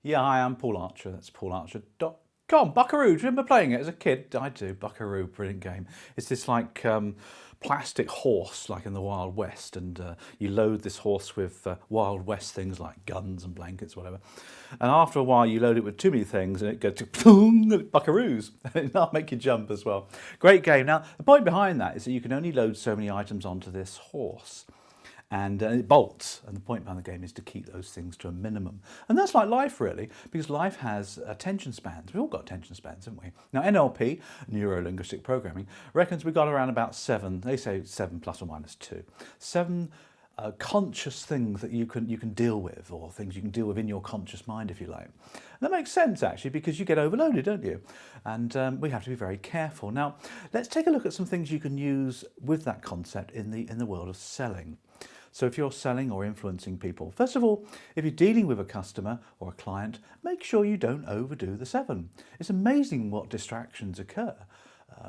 Yeah, hi, I'm Paul Archer. That's paularcher.com. Buckaroo, do you remember playing it as a kid? I do. Buckaroo, brilliant game. It's this like plastic horse, like in the Wild West, and you load this horse with Wild West things like guns and blankets, whatever. And after a while, you load it with too many things, and it goes to boom, buckaroos. That'll make you jump as well. Great game. Now, the point behind that is that you can only load so many items onto this horse. And it bolts, and the point behind the game is to keep those things to a minimum. And that's like life, really, because life has attention spans. We've all got attention spans, haven't we? Now, NLP, neuro-linguistic programming, reckons we've got around about 7, they say 7 plus or minus 2, 7 conscious things that you can deal with, or things you can deal with in your conscious mind, if you like. And that makes sense, actually, because you get overloaded, don't you? And we have to be very careful. Now, let's take a look at some things you can use with that concept in the world of selling. So if you're selling or influencing people, first of all, if you're dealing with a customer or a client, make sure you don't overdo the 7. It's amazing what distractions occur.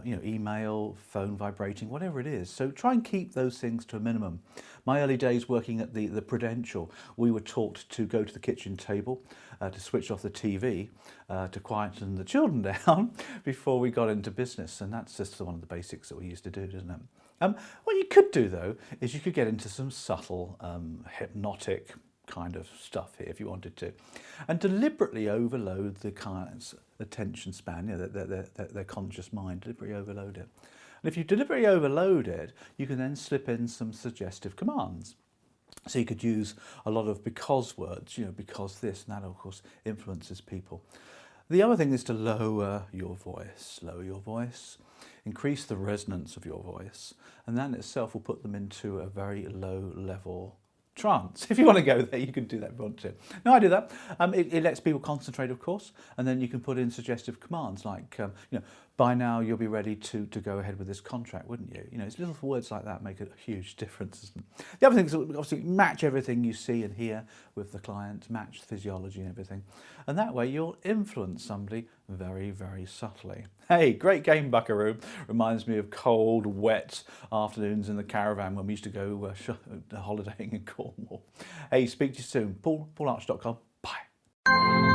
Email, phone vibrating, whatever it is. So try and keep those things to a minimum. My early days working at the Prudential, we were taught to go to the kitchen table, to switch off the TV, to quieten the children down before we got into business. And that's just one of the basics that we used to do, isn't it? What you could do, though, is you could get into some subtle, hypnotic kind of stuff here if you wanted to, and deliberately overload the client's attention span, their conscious mind, deliberately overload it. And if you deliberately overload it, you can then slip in some suggestive commands. So you could use a lot of because words, because this, and that, of course, influences people. The other thing is to lower your voice, increase the resonance of your voice, and that in itself will put them into a very low level trance. If you want to go there, you can do that if you want to. No, I do that. It lets people concentrate, of course, and then you can put in suggestive commands like, by now you'll be ready to go ahead with this contract, wouldn't you? It's little words like that make a huge difference. The other thing is obviously match everything you see and hear with the client, match the physiology and everything. And that way you'll influence somebody very, very subtly. Hey, great game, Buckaroo. Reminds me of cold, wet afternoons in the caravan when we used to go holidaying in Cornwall. Hey, speak to you soon. paularcher.com. Bye.